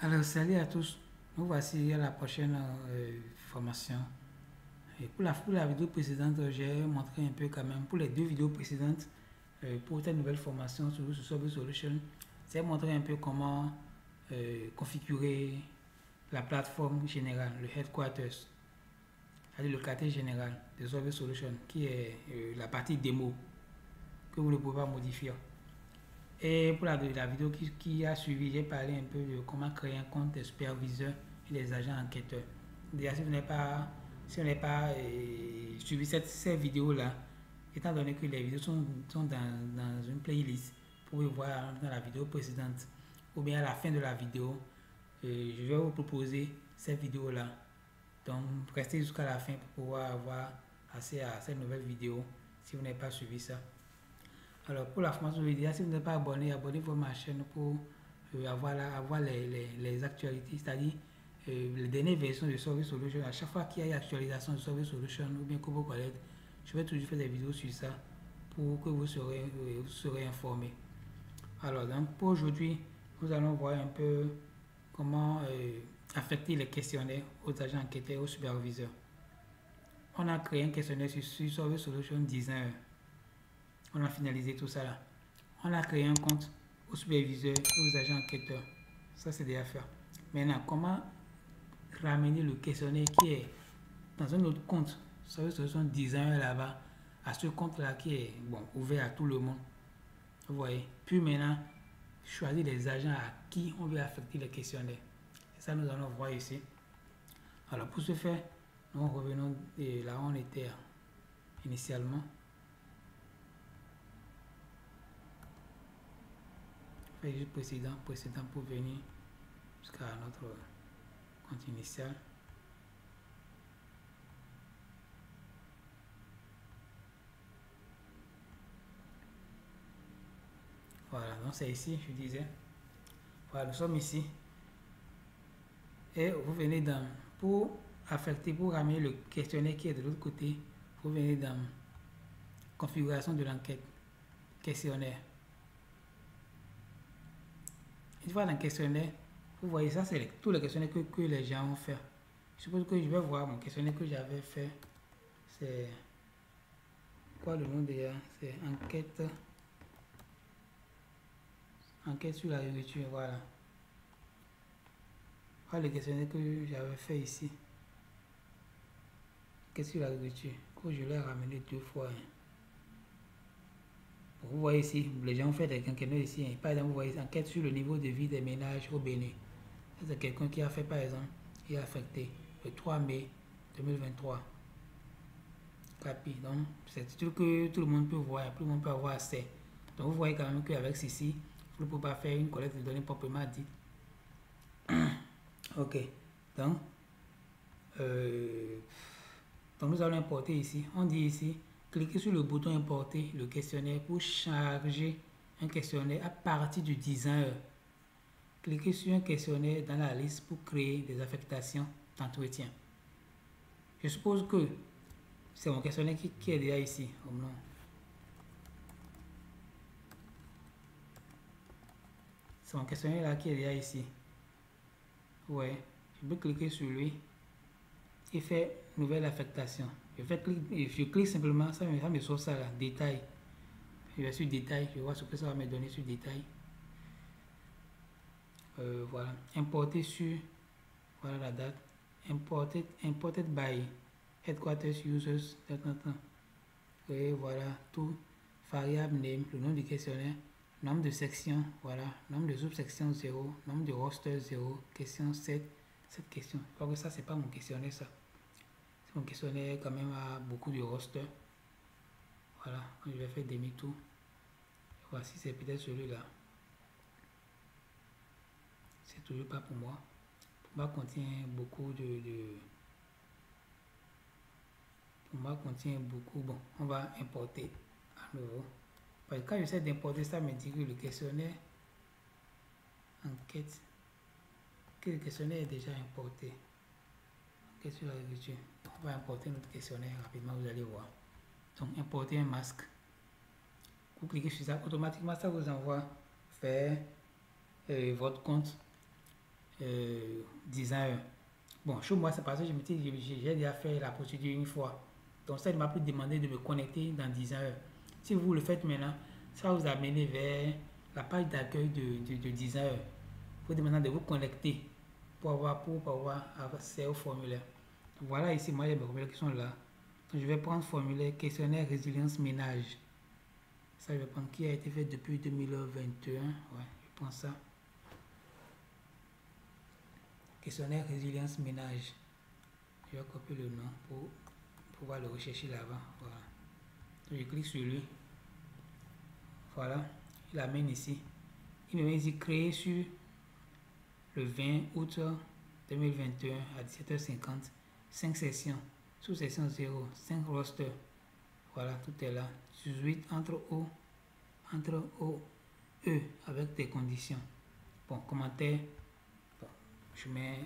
Alors, salut à tous. Nous voici à la prochaine formation. Et pour la vidéo précédente, j'ai montré un peu quand même, pour les deux vidéos précédentes, pour cette nouvelle formation sur Service Solution, j'ai montré un peu comment configurer la plateforme générale, le headquarters, c'est-à-dire le quartier général de Service Solution, qui est la partie démo que vous ne pouvez pas modifier. Et pour la vidéo qui a suivi, j'ai parlé un peu de comment créer un compte des superviseurs et des agents enquêteurs. Déjà, si vous n'avez pas suivi cette vidéo-là, étant donné que les vidéos sont dans une playlist, vous pouvez voir dans la vidéo précédente ou bien à la fin de la vidéo, je vais vous proposer cette vidéo-là. Donc, restez jusqu'à la fin pour pouvoir avoir accès à cette nouvelle vidéo si vous n'avez pas suivi ça. Alors, pour la formation vidéo, si vous n'êtes pas abonné, abonnez-vous à ma chaîne pour avoir les actualités, c'est-à-dire les dernières versions de Service Solution. À chaque fois qu'il y a une actualisation de Service Solution ou bien que vous connaissez, je vais toujours faire des vidéos sur ça pour que vous serez informés. Alors, donc, pour aujourd'hui, nous allons voir un peu comment affecter les questionnaires aux agents enquêteurs et aux superviseurs. On a créé un questionnaire sur Service Solution Designer. On a finalisé tout ça là. On a créé un compte aux superviseurs et aux agents enquêteurs. Ça, c'est déjà fait. Maintenant, comment ramener le questionnaire qui est dans un autre compte, Service Solution Designer là-bas, à ce compte-là qui est ouvert à tout le monde. Vous voyez. Puis maintenant, choisir les agents à qui on veut affecter les questionnaires. Et ça, nous allons voir ici. Alors, pour ce faire, nous revenons de là où on était initialement. Juste précédent pour venir jusqu'à notre compte initial. Voilà, donc c'est ici, je disais. Voilà, nous sommes ici. Et vous venez dans, pour ramener le questionnaire qui est de l'autre côté, vous venez dans configuration de l'enquête, questionnaire. Une fois dans le questionnaire, vous voyez ça, c'est tous les questionnaires que les gens ont fait. Je suppose que je vais voir mon questionnaire que j'avais fait. C'est quoi le nom déjà? C'est enquête sur l'agriculture, voilà. Voilà le questionnaire que j'avais fait ici. Enquête sur l'agriculture, que je l'ai ramené 2 fois. Vous voyez ici, les gens ont fait des questionnaires ici. Par exemple, vous voyez enquête sur le niveau de vie des ménages au Bénin. C'est quelqu'un qui a fait, par exemple, il a affecté le 3 mai 2023. Capi. Donc, c'est tout que tout le monde peut voir, tout le monde peut avoir accès. Donc, vous voyez quand même qu'avec ceci, vous ne pouvez pas faire une collecte de données proprement dite. Ok. Donc, nous allons importer ici. On dit ici, cliquez sur le bouton importer le questionnaire pour charger un questionnaire à partir du designer. Cliquez sur un questionnaire dans la liste pour créer des affectations d'entretien. Je suppose que c'est mon questionnaire qui est déjà ici. Oh non. C'est mon questionnaire là qui est déjà ici. Ouais, je peux cliquer sur lui et faire nouvelle affectation. Je clique simplement, ça me sort ça là, détail. Je vais sur détail, je vois ce que ça va me donner sur détail. Voilà, importer sur, voilà la date, imported by headquarters users, et voilà, tout, variable name, le nom du questionnaire, nombre de sections, voilà, nombre de subsections 0, nombre de roster 0, question 7, cette question. Je crois que ça, c'est pas mon questionnaire, ça. C'est mon questionnaire, quand même, a beaucoup de roster. Voilà, je vais faire demi-tour. Voici, c'est peut-être celui-là. C'est toujours pas pour moi. Pour moi, contient beaucoup pour moi, contient beaucoup. Bon, on va importer à nouveau. Parce que quand j'essaie d'importer ça, me dit que le questionnaire enquête, que le questionnaire est déjà importé. Enquête sur l'agriculture. On va importer notre questionnaire rapidement, vous allez voir. Donc, importer un masque. Vous cliquez sur ça, automatiquement, ça vous envoie vers votre compte 10 heures. Bon, chez moi, c'est parce que j'ai déjà fait la procédure une fois. Donc, ça ne m'a plus demandé de me connecter dans 10 heures. Si vous le faites maintenant, ça va vous amener vers la page d'accueil de 10 heures. Il faut demander de vous connecter pour avoir accès au formulaire. Voilà, ici, moi, j'ai mes formulaires qui sont là. Donc, je vais prendre formulaire questionnaire résilience ménage. Ça, je vais prendre qui a été fait depuis 2021. Ouais, je prends ça. Questionnaire résilience ménage. Je vais copier le nom pour pouvoir le rechercher là-bas. Voilà. Donc, je clique sur lui. Voilà. Il l'amène ici. Il me met ici créé sur le 20 août 2021 à 17h50. 5 sessions. Sous-session 0. 5 rosters. Voilà, tout est là. 18 entre O, E avec des conditions. Bon, commentaire. Bon, je mets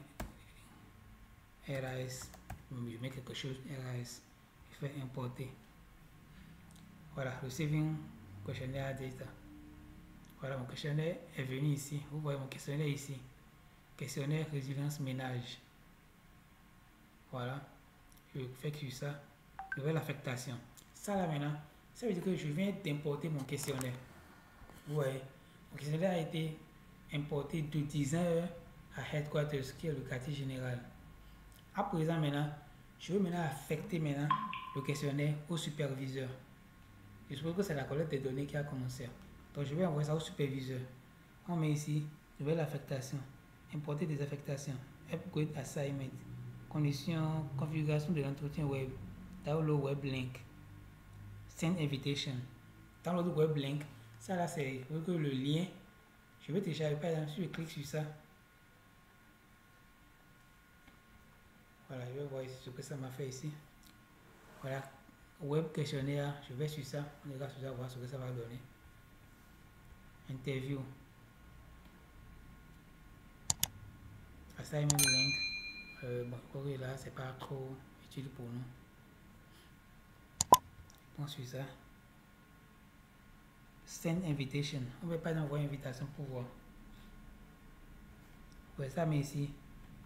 RAS. Je mets quelque chose, RAS. Je fais importer. Voilà, receiving questionnaire data. Voilà, mon questionnaire est venu ici. Vous voyez mon questionnaire ici. Questionnaire résilience ménage. Voilà. Je fais que ça. Nouvelle affectation. Ça là maintenant, ça veut dire que je viens d'importer mon questionnaire. Vous voyez, mon questionnaire a été importé de 10 heures à Headquarters, qui est le quartier général. À présent maintenant, je veux maintenant affecter maintenant le questionnaire au superviseur. Je suppose que c'est la collecte des données qui a commencé. Donc je vais envoyer ça au superviseur. On met ici, nouvelle affectation, importer des affectations, upgrade assignment, conditions, configuration de l'entretien web, download web link, send invitation. Download web link, ça là c'est que le lien, je vais télécharger, par exemple, si je clique sur ça, voilà, je vais voir ici ce que ça m'a fait ici. Voilà, web questionnaire, je vais sur ça, on regarde sur ça, voir ce que ça va donner. Interview, assignment link, bon, ok, là c'est pas trop utile pour nous. On suit ça. Send invitation, on ne va pas envoyer invitation pour voir. Ouais, ça met ici,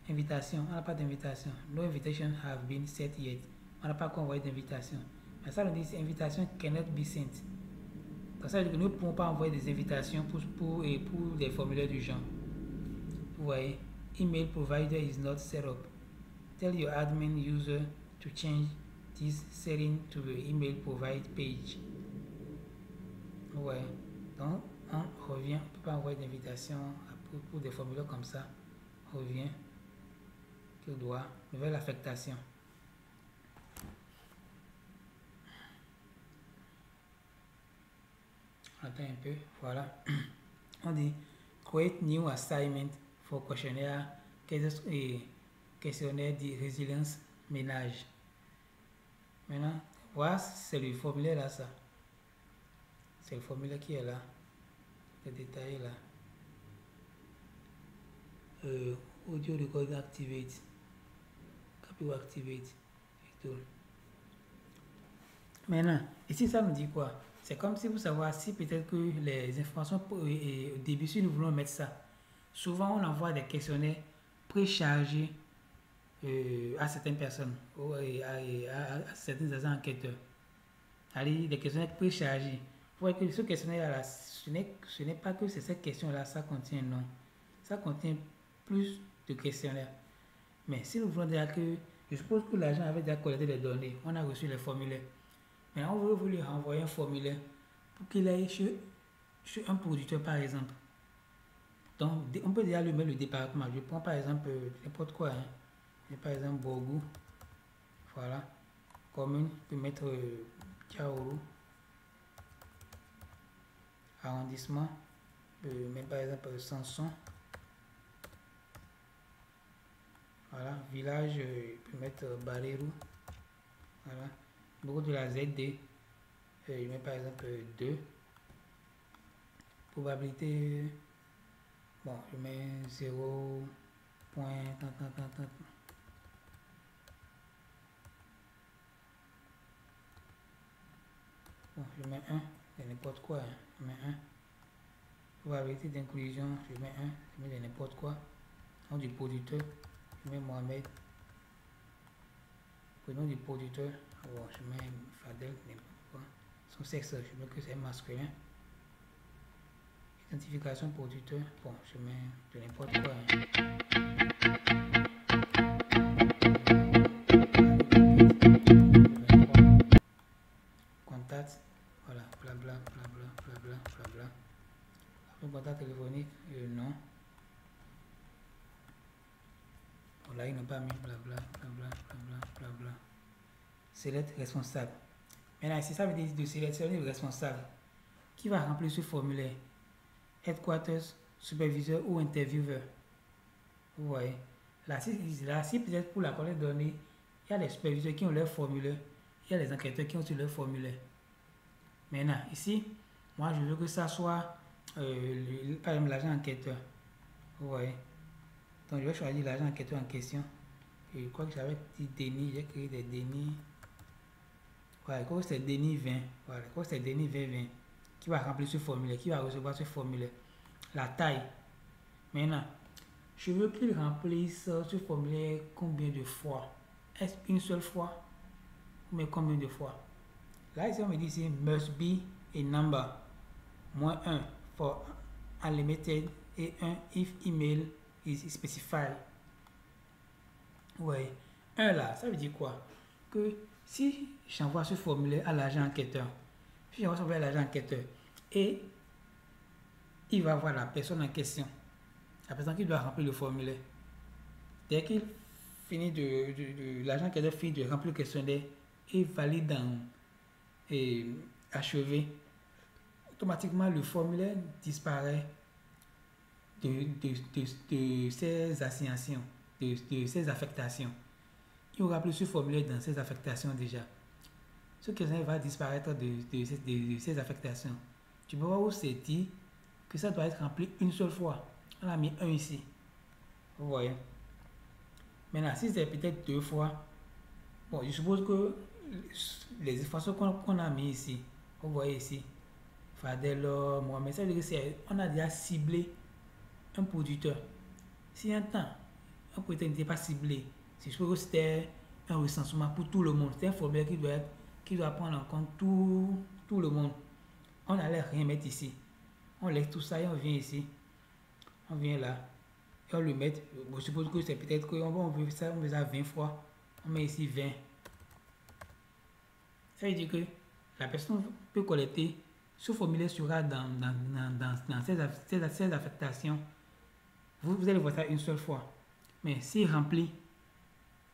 invitation, on n'a pas d'invitation. No invitation have been set yet. On n'a pas encore envoyé d'invitation. Mais ça nous dit invitation cannot be sent. Donc ça veut dire que nous ne pouvons pas envoyer des invitations pour des formulaires du genre. Vous voyez, email provider is not set up. Tell your admin user to change this setting to the email provide page. Vous voyez, donc on revient, on ne peut pas envoyer d'invitation pour des formulaires comme ça. On revient, qu'il doit, nouvelle affectation. Attends un peu, voilà. On dit create new assignment for questionnaire de résilience ménage. Maintenant, voilà, c'est le formulaire là, ça. C'est le formulaire qui est là. Le détail là. Audio record activate. Copy activate. Et tout. Maintenant, ici ça nous dit quoi? C'est comme si vous savez si peut-être que les informations au début, si nous voulons mettre ça, souvent on envoie des questionnaires préchargés à certaines personnes, à certains agents enquêteurs. Allez, des questionnaires préchargés. Vous voyez que ce questionnaire-là, ce n'est pas que c'est cette question-là, ça contient, non. Ça contient plus de questionnaires. Mais si nous voulons dire que, je suppose que l'agent avait déjà collecté des données, on a reçu les formulaires. Mais on veut lui renvoyer un formulaire pour qu'il aille chez un producteur, par exemple. Donc, on peut déjà lui mettre le département. Je prends par exemple n'importe quoi. Hein. Par exemple, Borgou. Voilà. Commune, je peux mettre Kaoru. Arrondissement. Même par exemple Sanson. Voilà. Village, je peux mettre Barérou. Voilà. Bureau de la ZD. Je mets par exemple 2. Probabilité. Bon, je mets 0. Bon, je mets 1. C'est n'importe quoi. Hein. Je mets 1. Probabilité d'inclusion, je mets 1. Je mets n'importe quoi. Nom du producteur, je mets Mohamed. Prénom du producteur, bon, je mets Fadel, n'importe quoi. Son sexe, je mets que c'est masculin. Identification producteur, bon, je mets de n'importe quoi. Contact, voilà, blabla, blabla, blabla, blabla. Après, contact téléphonique, non. Bon, là, ils n'ont pas mis blabla, blabla, blabla, blabla. Select responsable. Maintenant, ici, ça veut dire de sélectionner le responsable qui va remplir ce formulaire. Headquarters, superviseur ou intervieweur. Vous voyez. Là, si peut-être pour la collecte de données, il y a les superviseurs qui ont leur formulaire, il y a les enquêteurs qui ont sur leur formulaire. Maintenant, ici, moi, je veux que ça soit, par exemple, l'agent enquêteur. Vous voyez. Donc, je vais choisir l'agent enquêteur en question. Et je crois que j'avais dit Denis, j'ai créé des Denis. Voilà, je crois que c'est Denis 20. Voilà, je crois que c'est Denis 2020 qui va remplir ce formulaire, qui va recevoir ce formulaire. La taille. Maintenant, je veux qu'il remplisse ce formulaire combien de fois? Est-ce une seule fois? Mais combien de fois? Là, ici, on me dit ici, must be a number. -1 for unlimited et 1 if email is specified. Ouais. 1 là, ça veut dire quoi? Que si j'envoie ce formulaire à l'agent enquêteur, si j'envoie ce formulaire à l'agent enquêteur, et il va voir la personne en question, la personne qui doit remplir le formulaire. Dès qu'il finit l'agent enquêteur finit de remplir le questionnaire et valide et achevé, automatiquement le formulaire disparaît de ses assignations, de ses affectations. Il n'y aura plus ce formulaire dans ses affectations déjà. Ce questionnaire va disparaître de ses affectations. Tu peux voir où c'est dit que ça doit être rempli une seule fois. On a mis 1 ici. Vous voyez. Maintenant, si c'est peut-être 2 fois, bon, je suppose que les informations qu'on a mis ici, vous voyez ici, Fadel, Mohamed, ça veut dire qu'on a déjà ciblé un producteur. Si un temps, un producteur n'était pas ciblé, je suppose que c'était un recensement pour tout le monde. C'est un formulaire qui doit prendre en compte tout le monde. On n'allait rien mettre ici. On laisse tout ça et on vient ici. On vient là. Et on le met. Je suppose que c'est peut-être qu'on veut ça, on veut ça 20 fois. On met ici 20. Ça veut dire que la personne peut collecter. Ce formulaire sera dans ses affectations. Vous allez voir ça une seule fois. Mais s'il remplit,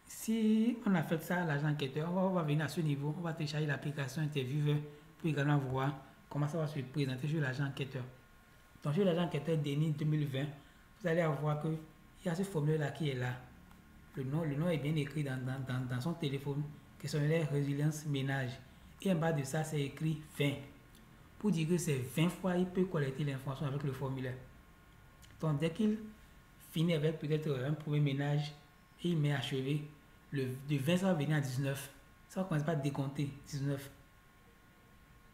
si on affecte ça à l'agent enquêteur, on va venir à ce niveau. On va télécharger l'application intervieweur pour également voir comment ça va se présenter sur l'agent enquêteur. Donc, sur l'agent enquêteur Denis 2020, vous allez voir qu'il y a ce formulaire-là qui est là. Le nom est bien écrit dans son téléphone, questionnaire résilience ménage. Et en bas de ça, c'est écrit 20. Pour dire que c'est 20 fois, il peut collecter l'information avec le formulaire. Donc, dès qu'il finit avec peut-être un premier ménage et il met achevé, de 20, ça va venir à 19. Ça va commencer par décompter 19.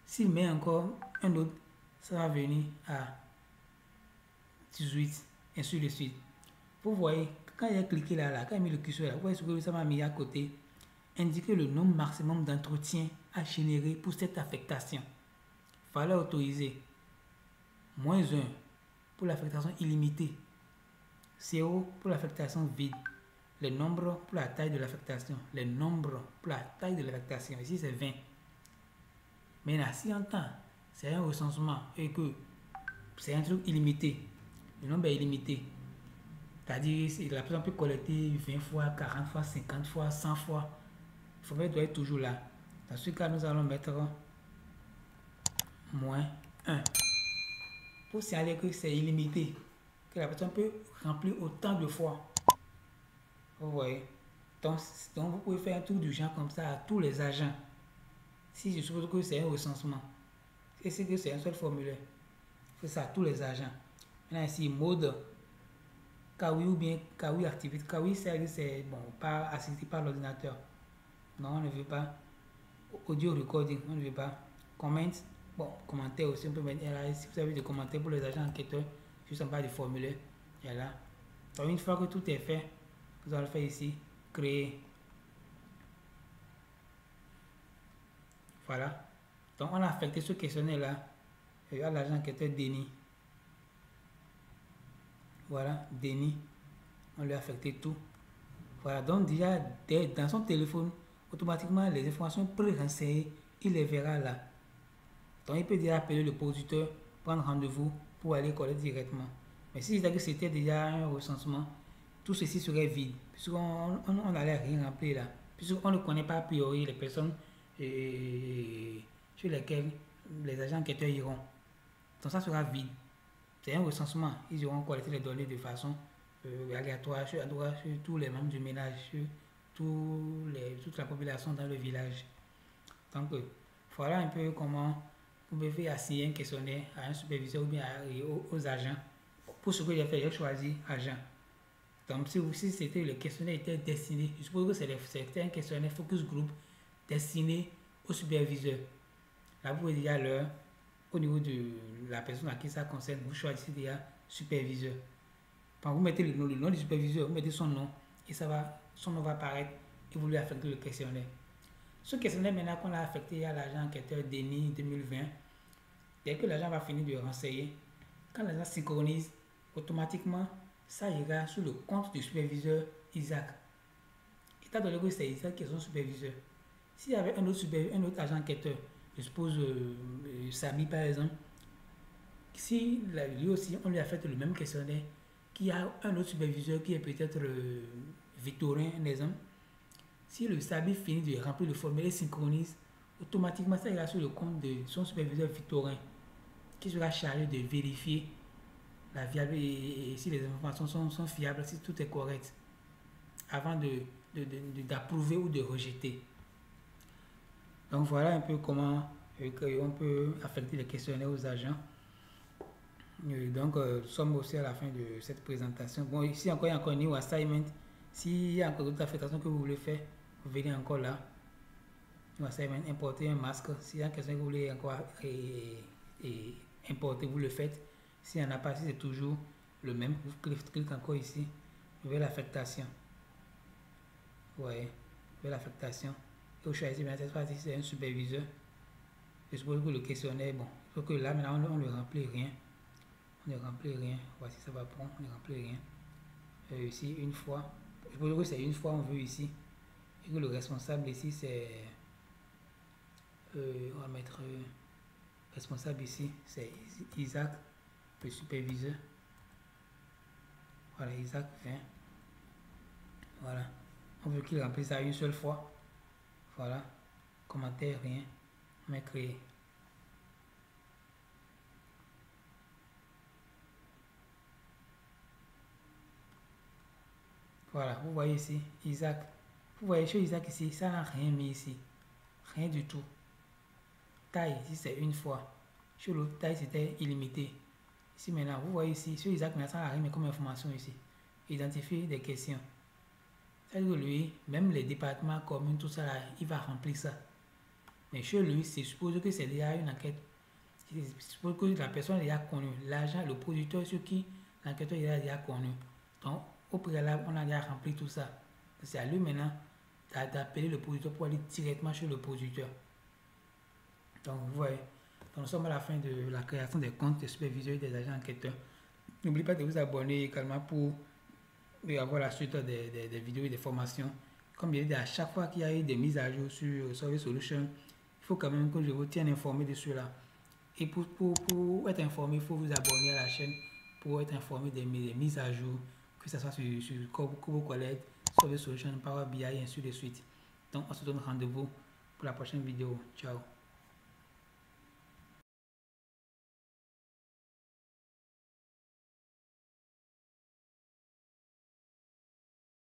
S'il met encore un autre, ça va venir à 18, ainsi de suite. Vous voyez, quand il a cliqué là, quand il a mis le curseur là, vous voyez ce que ça m'a mis à côté. Indiquer le nombre maximum d'entretiens à générer pour cette affectation. Valeur autorisée. -1 pour l'affectation illimitée. 0 pour l'affectation vide. Les nombres pour la taille de l'affectation. Les nombres pour la taille de l'affectation. Ici, c'est 20. Maintenant, si en temps, c'est un recensement et que c'est un truc illimité, le nombre est illimité. C'est-à-dire que la personne peut collecter 20 fois, 40 fois, 50 fois, 100 fois. Le formulaire doit être toujours là. Dans ce cas, nous allons mettre -1. Pour signaler que c'est illimité. Que la personne peut remplir autant de fois. Vous voyez. Donc vous pouvez faire un tour du genre comme ça à tous les agents. Si je suppose que c'est un recensement. Et c'est que c'est un seul formulaire. C'est ça à tous les agents. Maintenant ici, mode Kawi ou bien Kawi activité. Kawi, c'est bon, pas assisté par l'ordinateur. Non, on ne veut pas. Audio recording, on ne veut pas. Comment, bon, commentaire aussi, on peut mettre là. Si vous avez des commentaires pour les agents enquêteurs, juste en bas du formulaire, il y a là. Donc une fois que tout est fait, vous allez faire ici, créer. Voilà. Donc on a affecté ce questionnaire là à l'agent enquêteur Denis. Voilà, Denis. On lui a affecté tout. Voilà, donc déjà dans son téléphone, automatiquement les informations pré-renseignées, il les verra là. Donc il peut déjà appeler le producteur, prendre rendez-vous pour aller coller directement. Mais si c'était déjà un recensement, tout ceci serait vide, puisqu'on n'allait rien remplir là, puisqu'on ne connaît pas a priori les personnes sur lesquelles les agents enquêteurs iront. Donc ça sera vide. C'est un recensement. Ils iront collecter les données de façon aléatoire sur tous les membres du ménage, sur toute la population dans le village. Donc voilà un peu comment vous pouvez assigner un questionnaire à un superviseur ou bien aux agents. Pour ce que j'ai fait, j'ai choisi agent. Donc si c'était le questionnaire était destiné, je suppose que c'était un questionnaire focus group destiné au superviseur. Là vous pouvez déjà l'heure. Au niveau de la personne à qui ça concerne, vous choisissez déjà superviseur. Quand vous mettez le nom du superviseur, vous mettez son nom et son nom va apparaître et vous lui affectez le questionnaire. Ce questionnaire maintenant qu'on a affecté à l'agent enquêteur Denis 2020, dès que l'agent va finir de renseigner, quand l'agent synchronise, automatiquement ça ira sur le compte du superviseur Isaac. Étant donné que c'est Isaac qui est son superviseur, s'il y avait un autre agent enquêteur, je suppose Samy par exemple, si lui aussi on lui a fait le même questionnaire, qu'il y a un autre superviseur qui est peut-être Victorin, un exemple, si le Samy finit de remplir le formulaire synchronise, automatiquement ça ira sur le compte de son superviseur Victorin, qui sera chargé de vérifier la viabilité et si les informations sont fiables, si tout est correct, avant d'approuver ou de rejeter. Donc voilà un peu comment on peut affecter les questionnaires aux agents. Donc nous sommes aussi à la fin de cette présentation. Bon, ici encore il y a encore un new assignment. S'il y a encore d'autres affectations que vous voulez faire, vous venez encore là. New assignment, importer un masque. S'il y a quelque chose que vous voulez encore importer, vous le faites. S'il n'y en a pas, si c'est toujours le même, vous cliquez encore ici. Nouvelle affectation. Ouais, nouvelle affectation. Et vous choisissez bien cette fois-ci, c'est un superviseur. Je suppose que le questionnaire, bon, il faut que là maintenant on ne remplit rien. On ne remplit rien. Voici, ça va prendre, on ne remplit rien. Ici, une fois. Je suppose que c'est une fois on veut ici. Et que le responsable ici, c'est. On va mettre. Responsable ici, c'est Isaac, le superviseur. Voilà, Isaac 20. Voilà. On veut qu'il remplisse ça une seule fois. Voilà. Commentaire, rien. On va créer. Voilà, vous voyez ici, Isaac. Vous voyez chez Isaac ici, ça n'a rien mis ici. Rien du tout. Taille, ici c'est une fois. Sur l'autre, taille c'était illimité. Ici maintenant, vous voyez ici, sur Isaac, maintenant ça n'a rien mis comme information ici. Identifier des questions. C'est-à-dire que lui, même les départements communs, tout ça là, il va remplir ça. Mais chez lui, c'est supposé que c'est déjà une enquête. C'est supposé que la personne est déjà connue. L'agent, le producteur sur qui l'enquêteur est déjà connu. Donc, au préalable, on a déjà rempli tout ça. C'est à lui maintenant d'appeler le producteur pour aller directement chez le producteur. Donc, vous voyez. Donc, nous sommes à la fin de la création des comptes des superviseurs et des agents enquêteurs. N'oubliez pas de vous abonner également pour avoir la suite des vidéos et des formations. Comme je l'ai dit, à chaque fois qu'il y a eu des mises à jour sur Survey Solution, il faut quand même que je vous tienne informé de cela. Et pour être informé, il faut vous abonner à la chaîne pour être informé des mises à jour, que ce soit sur Kobo Collect, Survey Solution, Power BI et ainsi de suite. Donc, on se donne rendez-vous pour la prochaine vidéo. Ciao.